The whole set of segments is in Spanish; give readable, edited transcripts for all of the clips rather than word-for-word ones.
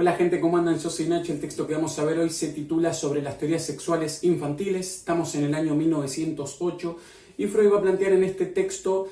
Hola gente, ¿cómo andan? Yo soy Nacho. El texto que vamos a ver hoy se titula Sobre las teorías sexuales infantiles. Estamos en el año 1908 y Freud va a plantear en este texto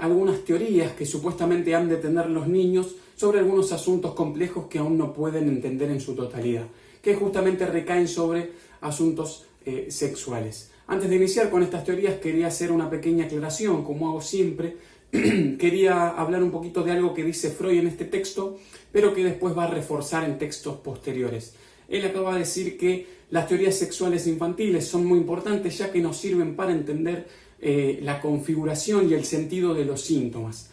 algunas teorías que supuestamente han de tener los niños sobre algunos asuntos complejos que aún no pueden entender en su totalidad, que justamente recaen sobre asuntos sexuales. Antes de iniciar con estas teorías quería hacer una pequeña aclaración, como hago siempre. Quería hablar un poquito de algo que dice Freud en este texto, pero que después va a reforzar en textos posteriores. Él acaba de decir que las teorías sexuales infantiles son muy importantes ya que nos sirven para entender la configuración y el sentido de los síntomas,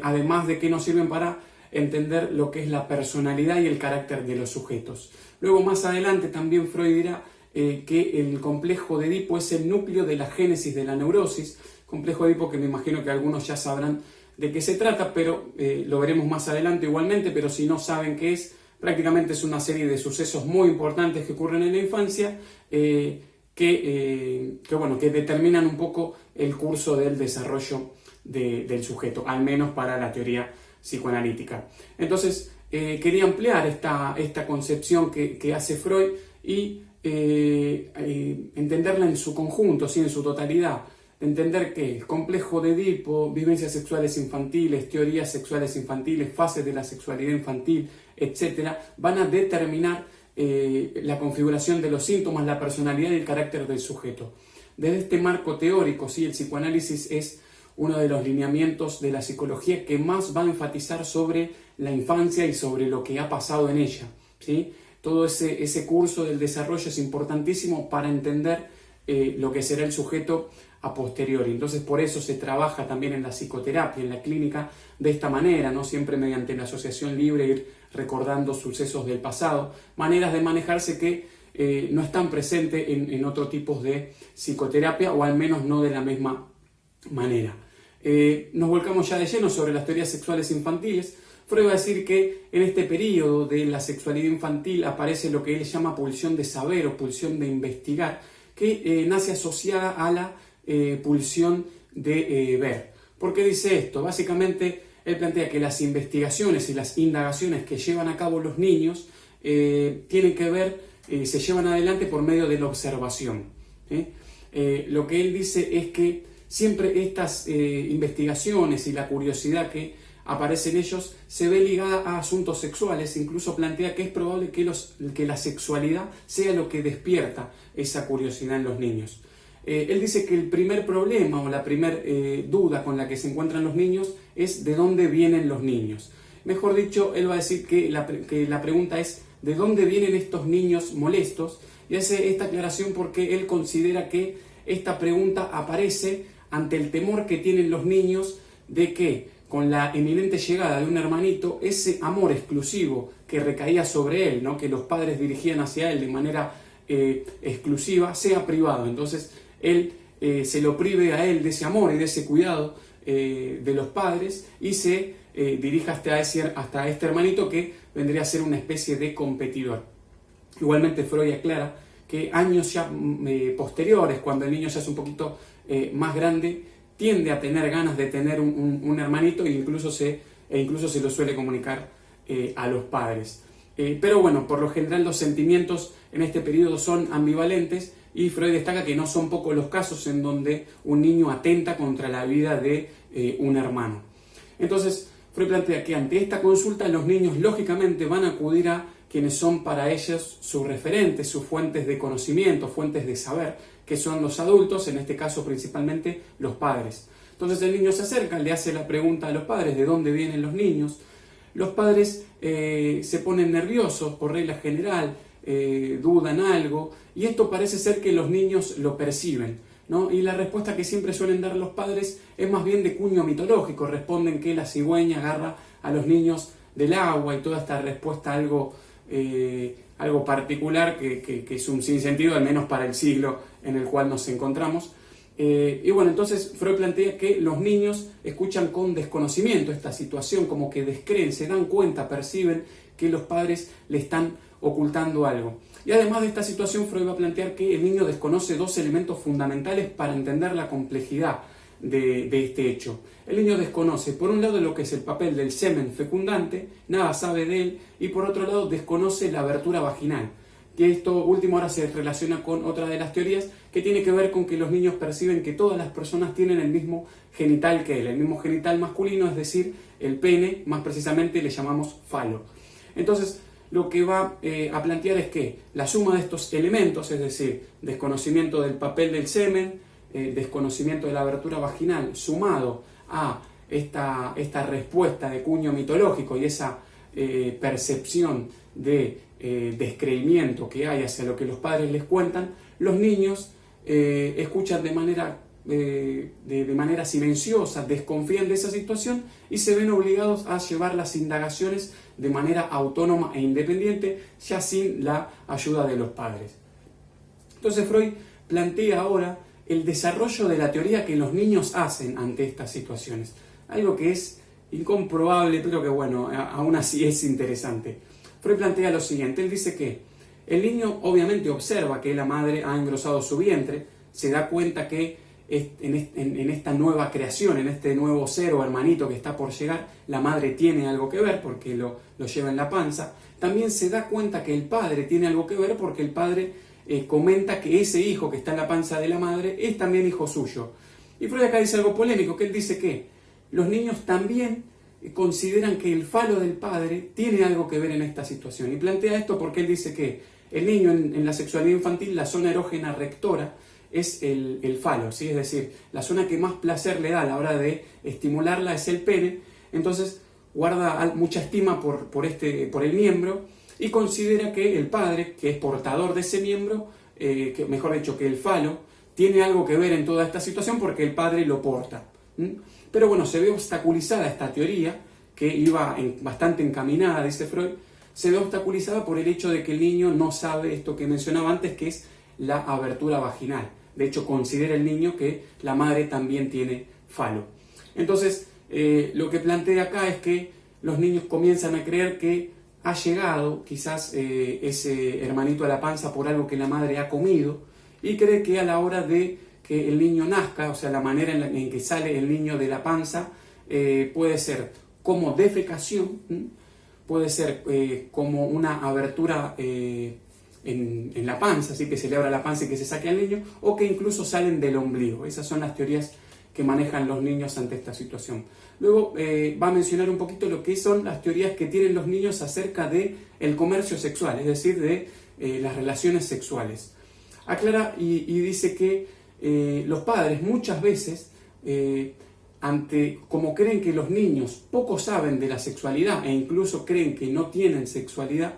además de que nos sirven para entender lo que es la personalidad y el carácter de los sujetos. Luego más adelante también Freud dirá que el complejo de Edipo es el núcleo de la génesis de la neurosis, complejo de Edipo que me imagino que algunos ya sabrán de qué se trata, pero lo veremos más adelante igualmente, pero si no saben qué es, prácticamente es una serie de sucesos muy importantes que ocurren en la infancia que determinan un poco el curso del desarrollo del sujeto, al menos para la teoría psicoanalítica. Entonces, quería ampliar esta concepción que hace Freud y entenderla en su conjunto, ¿sí? En su totalidad. Entender que el complejo de Edipo, vivencias sexuales infantiles, teorías sexuales infantiles, fases de la sexualidad infantil, etc., van a determinar la configuración de los síntomas, la personalidad y el carácter del sujeto. Desde este marco teórico, ¿sí? El psicoanálisis es uno de los lineamientos de la psicología que más va a enfatizar sobre la infancia y sobre lo que ha pasado en ella, ¿sí? Todo ese curso del desarrollo es importantísimo para entender lo que será el sujeto a posteriori. Entonces, por eso se trabaja también en la psicoterapia, en la clínica, de esta manera, no siempre mediante la asociación libre, ir recordando sucesos del pasado, maneras de manejarse que no están presentes en otro tipo de psicoterapia, o al menos no de la misma manera. Nos volcamos ya de lleno sobre las teorías sexuales infantiles. Freud va a decir que en este periodo de la sexualidad infantil aparece lo que él llama pulsión de saber o pulsión de investigar, que nace asociada a la pulsión de ver. ¿Por qué dice esto? Básicamente, él plantea que las investigaciones y las indagaciones que llevan a cabo los niños tienen que ver, se llevan adelante por medio de la observación. Lo que él dice es que siempre estas investigaciones y la curiosidad que aparece en ellos se ve ligada a asuntos sexuales. Incluso plantea que es probable que la sexualidad sea lo que despierta esa curiosidad en los niños. Él dice que el primer problema o la primera duda con la que se encuentran los niños es de dónde vienen los niños. Mejor dicho, él va a decir que la pregunta es ¿de dónde vienen estos niños molestos? Y hace esta aclaración porque él considera que esta pregunta aparece ante el temor que tienen los niños de que con la eminente llegada de un hermanito, ese amor exclusivo que recaía sobre él, ¿no? Que los padres dirigían hacia él de manera exclusiva, sea privado. Entonces él se lo prive a él de ese amor y de ese cuidado de los padres y se dirige hasta este hermanito que vendría a ser una especie de competidor. Igualmente Freud aclara que años ya posteriores, cuando el niño ya es un poquito más grande, tiende a tener ganas de tener un hermanito e incluso se lo suele comunicar a los padres. Pero bueno, por lo general los sentimientos en este periodo son ambivalentes y Freud destaca que no son pocos los casos en donde un niño atenta contra la vida de un hermano. Entonces, Freud plantea que ante esta consulta los niños lógicamente van a acudir a quienes son para ellos sus referentes, sus fuentes de conocimiento, fuentes de saber, que son los adultos, en este caso principalmente los padres. Entonces el niño se acerca, le hace la pregunta a los padres de dónde vienen los niños. Los padres se ponen nerviosos por regla general, dudan algo, y esto parece ser que los niños lo perciben, ¿no? Y la respuesta que siempre suelen dar los padres es más bien de cuño mitológico. Responden que la cigüeña agarra a los niños del agua y toda esta respuesta algo particular que es un sinsentido, al menos para el siglo en el cual nos encontramos. Y bueno, entonces Freud plantea que los niños escuchan con desconocimiento esta situación, como que descreen, se dan cuenta, perciben que los padres le están ocultando algo. Y además de esta situación, Freud va a plantear que el niño desconoce dos elementos fundamentales para entender la complejidad de este hecho. El niño desconoce, por un lado, lo que es el papel del semen fecundante, nada sabe de él, y por otro lado, desconoce la abertura vaginal. Que esto último ahora se relaciona con otra de las teorías que tiene que ver con que los niños perciben que todas las personas tienen el mismo genital que él, el mismo genital masculino, es decir, el pene, más precisamente le llamamos falo. Entonces, lo que va a plantear es que la suma de estos elementos, es decir, desconocimiento del papel del semen, desconocimiento de la abertura vaginal, sumado a esta respuesta de cuño mitológico y esa percepción de descreimiento que hay hacia lo que los padres les cuentan, los niños escuchan de manera silenciosa, desconfían de esa situación y se ven obligados a llevar las indagaciones de manera autónoma e independiente, ya sin la ayuda de los padres. Entonces Freud plantea ahora el desarrollo de la teoría que los niños hacen ante estas situaciones, algo que es incomprobable, pero que bueno, aún así es interesante. Freud plantea lo siguiente, él dice que el niño obviamente observa que la madre ha engrosado su vientre, se da cuenta que en esta nueva creación, en este nuevo ser o hermanito que está por llegar, la madre tiene algo que ver porque lo lleva en la panza. También se da cuenta que el padre tiene algo que ver porque el padre comenta que ese hijo que está en la panza de la madre es también hijo suyo. Y Freud acá dice algo polémico, que él dice que los niños también consideran que el falo del padre tiene algo que ver en esta situación. Y plantea esto porque él dice que el niño en la sexualidad infantil, la zona erógena rectora es el falo, ¿sí? Es decir, la zona que más placer le da a la hora de estimularla es el pene. Entonces guarda mucha estima por el miembro y considera que el padre, que es portador de ese miembro, que mejor dicho, que el falo, tiene algo que ver en toda esta situación porque el padre lo porta. Pero bueno, se ve obstaculizada esta teoría, que iba bastante encaminada, dice Freud, se ve obstaculizada por el hecho de que el niño no sabe esto que mencionaba antes, que es la abertura vaginal. De hecho, considera el niño que la madre también tiene falo. Entonces, lo que plantea acá es que los niños comienzan a creer que ha llegado quizás ese hermanito a la panza por algo que la madre ha comido, y cree que a la hora de que el niño nazca, o sea, la manera en que sale el niño de la panza, puede ser como defecación, puede ser como una abertura en la panza, así que se le abra la panza y que se saque al niño, o que incluso salen del ombligo. Esas son las teorías que manejan los niños ante esta situación. Luego va a mencionar un poquito lo que son las teorías que tienen los niños acerca del comercio sexual, es decir, de las relaciones sexuales. Aclara y dice que los padres muchas veces, como creen que los niños poco saben de la sexualidad e incluso creen que no tienen sexualidad,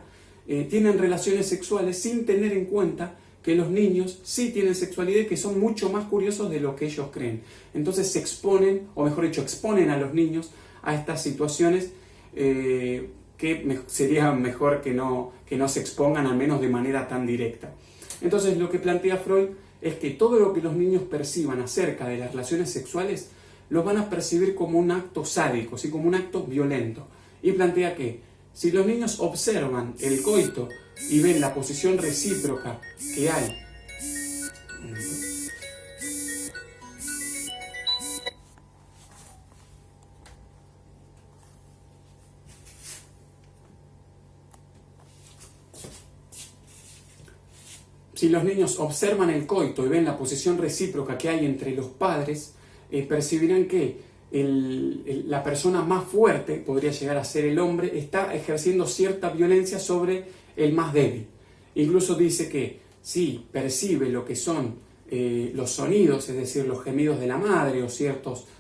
tienen relaciones sexuales sin tener en cuenta que los niños sí tienen sexualidad y que son mucho más curiosos de lo que ellos creen. Entonces se exponen, o mejor dicho, exponen a los niños a estas situaciones que sería mejor que no se expongan, al menos de manera tan directa. Entonces lo que plantea Freud es que todo lo que los niños perciban acerca de las relaciones sexuales los van a percibir como un acto sádico, ¿sí? Como un acto violento. Y plantea que si los niños observan el coito y ven la posición recíproca que hay, si los niños observan el coito y ven la posición recíproca que hay entre los padres, percibirán que la persona más fuerte, podría llegar a ser el hombre, está ejerciendo cierta violencia sobre el más débil. Incluso dice que si percibe lo que son los sonidos, es decir, los gemidos de la madre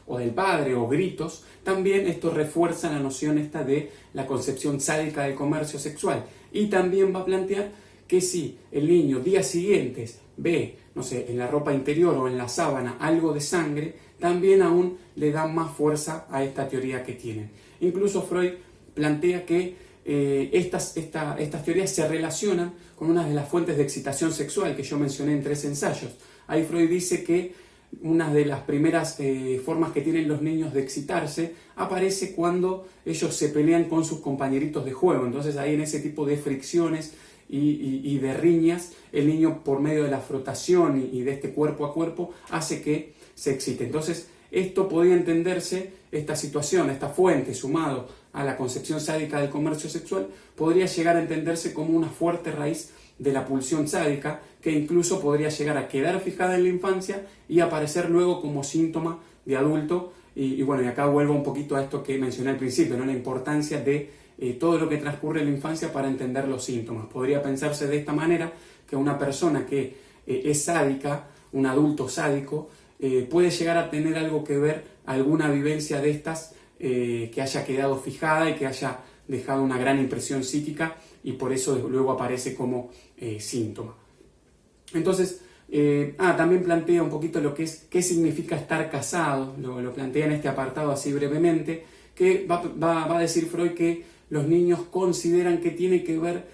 o del padre o gritos, también esto refuerza la noción esta de la concepción sádica del comercio sexual. Y también va a plantear que si el niño días siguientes ve, no sé, en la ropa interior o en la sábana algo de sangre, también aún le da más fuerza a esta teoría que tienen. Incluso Freud plantea que estas teorías se relacionan con una de las fuentes de excitación sexual que yo mencioné en 3 ensayos. Ahí Freud dice que una de las primeras formas que tienen los niños de excitarse aparece cuando ellos se pelean con sus compañeritos de juego. Entonces ahí en ese tipo de fricciones y de riñas, el niño por medio de la frotación y de este cuerpo a cuerpo hace que se excite. Entonces esto podía entenderse, esta situación, esta fuente, sumado a la concepción sádica del comercio sexual, podría llegar a entenderse como una fuerte raíz de la pulsión sádica, que incluso podría llegar a quedar fijada en la infancia y aparecer luego como síntoma de adulto. Y bueno, y acá vuelvo un poquito a esto que mencioné al principio, ¿no? La importancia de todo lo que transcurre en la infancia para entender los síntomas. Podría pensarse de esta manera que una persona que es sádica, un adulto sádico, puede llegar a tener algo que ver, alguna vivencia de estas que haya quedado fijada y que haya dejado una gran impresión psíquica, y por eso luego aparece como síntoma. Entonces, también plantea un poquito lo que es, qué significa estar casado, lo plantea en este apartado así brevemente, que va a decir Freud que los niños consideran que tiene que ver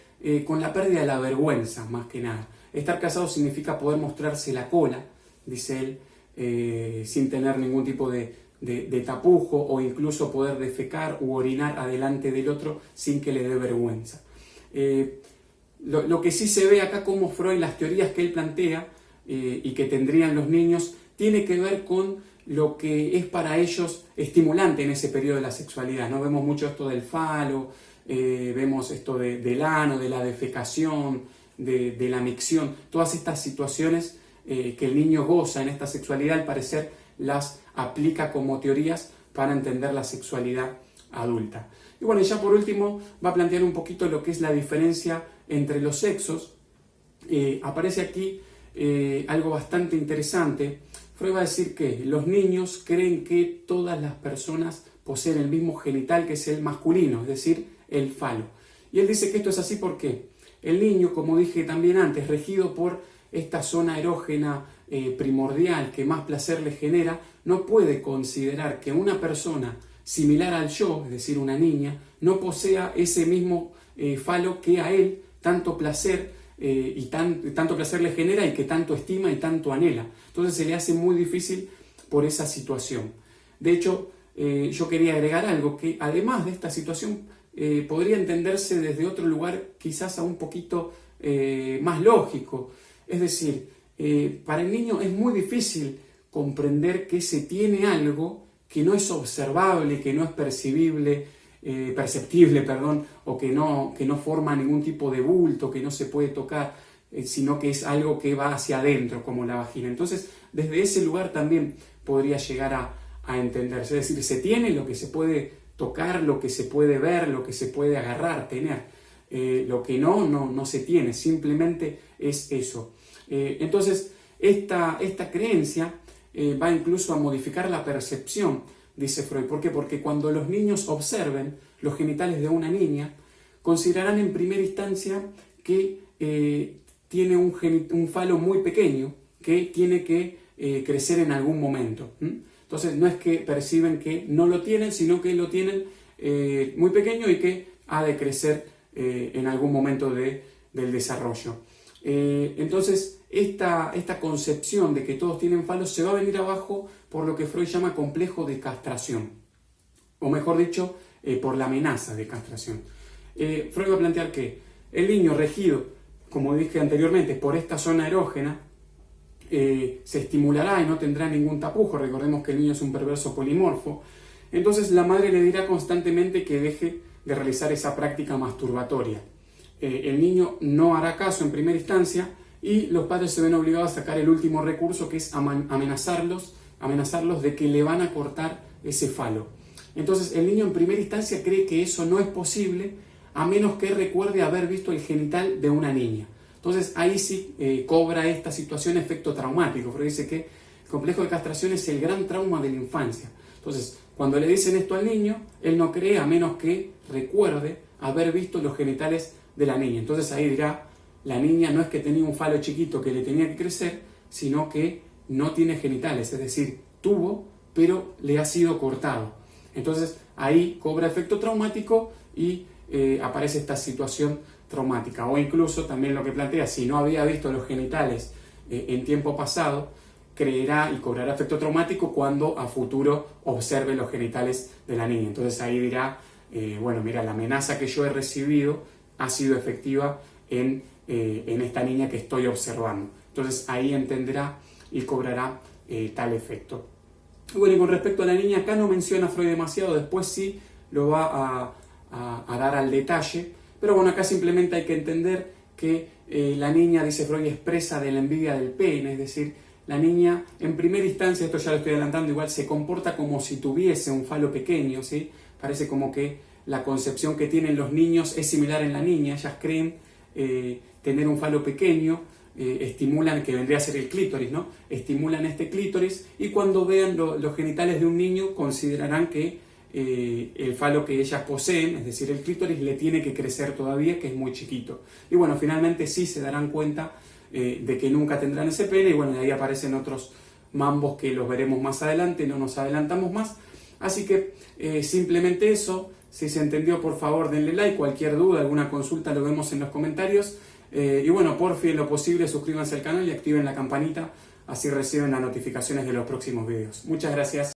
con la pérdida de la vergüenza, más que nada. Estar casado significa poder mostrarse la cola, dice él, sin tener ningún tipo de tapujo, o incluso poder defecar u orinar adelante del otro sin que le dé vergüenza. Lo que sí se ve acá como Freud, las teorías que él plantea y que tendrían los niños, tiene que ver con lo que es para ellos estimulante en ese periodo de la sexualidad, ¿no? Vemos mucho esto del falo, vemos esto del ano, de la defecación, de la micción, todas estas situaciones que el niño goza en esta sexualidad, al parecer las aplica como teorías para entender la sexualidad adulta. Y bueno, ya por último va a plantear un poquito lo que es la diferencia entre los sexos. Aparece aquí algo bastante interesante. Freud va a decir que los niños creen que todas las personas poseen el mismo genital, que es el masculino, es decir, el falo. Y él dice que esto es así porque el niño, como dije también antes, regido por esta zona erógena primordial que más placer le genera, no puede considerar que una persona similar al yo, es decir, una niña, no posea ese mismo falo que a él tanto placer tanto placer le genera y que tanto estima y tanto anhela. Entonces se le hace muy difícil por esa situación. De hecho, yo quería agregar algo que además de esta situación podría entenderse desde otro lugar, quizás a un poquito más lógico. Es decir, para el niño es muy difícil comprender que se tiene algo que no es observable, que no es perceptible, o que no forma ningún tipo de bulto, que no se puede tocar, sino que es algo que va hacia adentro, como la vagina. Entonces, desde ese lugar también podría llegar a entenderse. Es decir, se tiene lo que se puede tocar, lo que se puede ver, lo que se puede agarrar, tener. Lo que no se tiene, simplemente es eso. Entonces, esta creencia va incluso a modificar la percepción, dice Freud. ¿Por qué? Porque cuando los niños observen los genitales de una niña, considerarán en primera instancia que tiene un falo muy pequeño que tiene que crecer en algún momento. Entonces no es que perciben que no lo tienen, sino que lo tienen muy pequeño y que ha de crecer en algún momento del desarrollo. Entonces esta concepción de que todos tienen falos se va a venir abajo por lo que Freud llama complejo de castración, o mejor dicho, por la amenaza de castración. Freud va a plantear que el niño regido, como dije anteriormente, por esta zona erógena, se estimulará y no tendrá ningún tapujo. Recordemos que el niño es un perverso polimorfo. Entonces la madre le dirá constantemente que deje de realizar esa práctica masturbatoria. El niño no hará caso en primera instancia y los padres se ven obligados a sacar el último recurso, que es amenazarlos de que le van a cortar ese falo. Entonces el niño en primera instancia cree que eso no es posible a menos que recuerde haber visto el genital de una niña. Entonces ahí sí cobra esta situación efecto traumático. Freud dice que el complejo de castración es el gran trauma de la infancia. Entonces, cuando le dicen esto al niño, él no cree a menos que recuerde haber visto los genitales de la niña. Entonces ahí dirá, la niña no es que tenía un falo chiquito que le tenía que crecer, sino que no tiene genitales, es decir, tuvo, pero le ha sido cortado. Entonces ahí cobra efecto traumático y aparece esta situación traumática. O incluso también lo que plantea, si no había visto los genitales en tiempo pasado, creerá y cobrará efecto traumático cuando a futuro observe los genitales de la niña. Entonces ahí dirá, bueno, mira, la amenaza que yo he recibido ha sido efectiva en esta niña que estoy observando. Entonces ahí entenderá y cobrará tal efecto. Bueno, y con respecto a la niña, acá no menciona Freud demasiado, después sí lo va a dar al detalle, pero bueno, acá simplemente hay que entender que la niña, dice Freud, es presa de la envidia del pene, es decir, la niña en primera instancia, esto ya lo estoy adelantando, igual se comporta como si tuviese un falo pequeño, ¿sí? Parece como que la concepción que tienen los niños es similar en la niña, ellas creen tener un falo pequeño, estimulan, que vendría a ser el clítoris, ¿no? Estimulan este clítoris y cuando vean los genitales de un niño considerarán que el falo que ellas poseen, es decir, el clítoris, le tiene que crecer todavía, que es muy chiquito. Y bueno, finalmente sí se darán cuenta de que nunca tendrán ese pene y bueno, de ahí aparecen otros mambos que los veremos más adelante, no nos adelantamos más. Así que simplemente eso. Si se entendió, por favor denle like, cualquier duda, alguna consulta lo vemos en los comentarios. Y bueno, por fin, en lo posible, suscríbanse al canal y activen la campanita, así reciben las notificaciones de los próximos videos. Muchas gracias.